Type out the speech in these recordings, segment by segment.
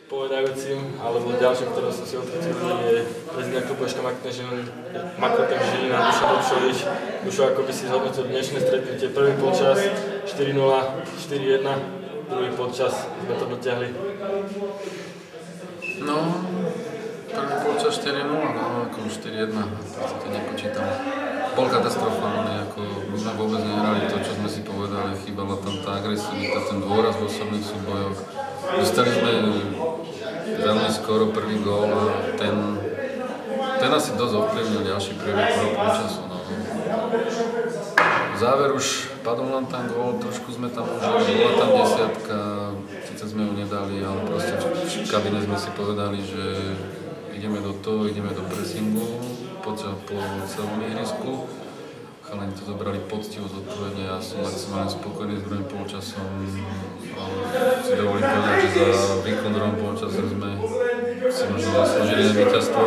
povedajúcim, alebo ďalším, ktorým som si odchytil, je prezident klubu Eška Makrotem Žilina, Dušan Dobšovič. Dušo, ako by si zhodnotil dnešné stretnutie? Prvý polčas 4-0, 4-1, druhý polčas sme to dotiahli. No, prvý polčas 4-0, no ako 4-1, v podstate nepočítam. Bol katastrofálny, ako my sme vôbec nehrali to, čo sme si povedali, chýbala tam tá agresivita, ten dôraz v osobných súbojoch. Dostali sme veľmi skoro prvý gól a ten asi dosť ovplyvnil ďalší priebeh prvého polčasu. No. Záver už padol nám tam gól, trošku sme tam užili, bola tam desiatka, síce sme ju nedali, ale proste v kabine sme si povedali, že ideme do toho, ideme do pressingu po celom ihrisku. Chalani to zobrali poctivo zodpovedne, ja som maximálne spokojný s druhým polčasom. Si dovolím povedať, že za výkon druhom polčasu sme si možno zaslúžili na víťazstvo,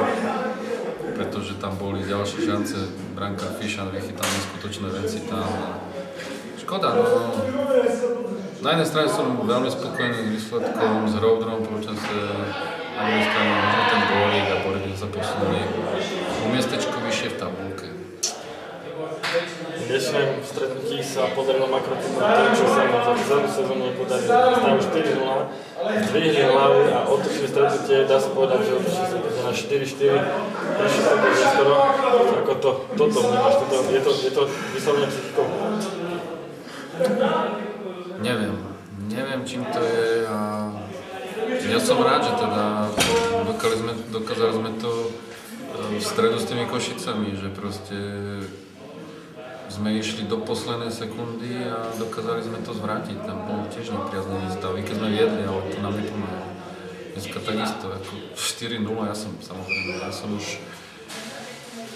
pretože tam boli ďalšie šance. Branka Fišan vychytal neskutočné veci tam. Škoda, no. Na jednej strane som veľmi spokojný s výsledkom, s hrou v druhom polčase. Na druhej strane možno ten gólik a Bordy sa posunuli o miestečko vyššie v tabulke. V dnešnom stretnutí sa podarilo Makrotímu to, čo sa nám za celú sezónu nepodarilo. Stavu 4-0, zdvihli hlavy a otočili stretnutie, dá sa povedať, že otočili stretnutie na 4-4. Prišli sa to skoro, ako toto vnímaš, je to vyslovene psychikou? Neviem čím to je a ja som rád, že teda dokázali sme to v stredu s tými Košicami, že proste sme išli do poslednej sekundy a dokázali sme to zvrátiť. Tam bol tiež nepriaznivý stav, i keď sme viedli, ale to nám nepomáhalo. Dneska takisto, ako 4-0, ja som už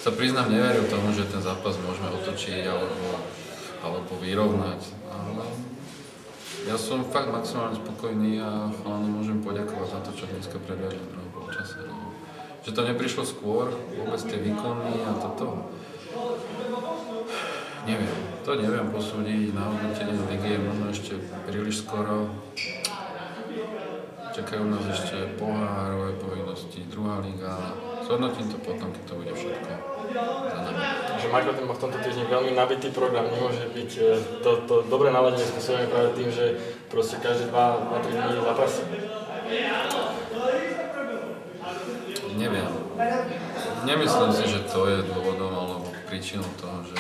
sa priznám neveril tomu, že ten zápas môžeme otočiť alebo vyrovnať. Ale ja som fakt maximálne spokojný a hlavne môžem poďakovať za to, čo dneska predvedli v druhom polčase. Že to neprišlo skôr, vôbec tie výkony a toto. Neviem posúdiť, na hodnotenie ligy je možno ešte príliš skoro. Čakajú nás ešte pohárové povinnosti, druhá liga. Zhodnotím to potom, keď to bude všetko za nami. Takže Makrotín má v tomto týždni veľmi nabitý program, nemôže byť to dobré naladenie spôsobené práve tým, že proste každé 2-3 dní zápas. Neviem. Nemyslím si, že to je dôvodom alebo príčinou toho, že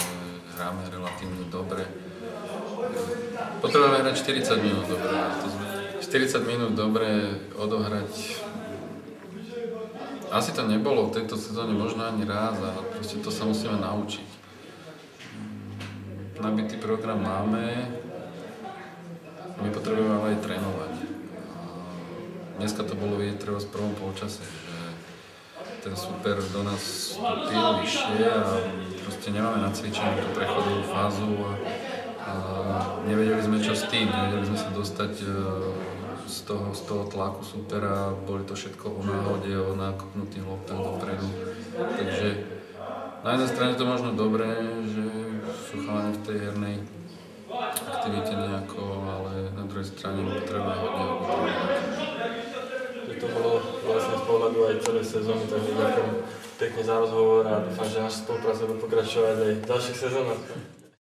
hráme relatívne dobre. Potrebujeme hrať 40 minút dobre. 40 minút dobre odohrať. Asi to nebolo v tejto sezóne možno ani raz a proste to sa musíme naučiť. Nabitý program máme, my potrebujeme ale aj trénovať. Dneska to bolo vidieť treba v prvom polčase, že ten super do nás vstúpil vyššie a proste nemáme nacvičenú tú prechodovú fázu a nevedeli sme čo s tým, nevedeli sme sa dostať z toho tlaku supera, boli to všetko o náhode, o nákopnutých loptách dopredu. Takže na jednej strane to možno dobré, že sú chalani v tej hernej aktivite nejako, ale na druhej strane potrebujeme hodne To bolo vlastne z pohľadu aj celej sezóny, takže ďakujem pekne za rozhovor a dúfam, že naša spolupráca bude pokračovať aj v ďalších sezónach.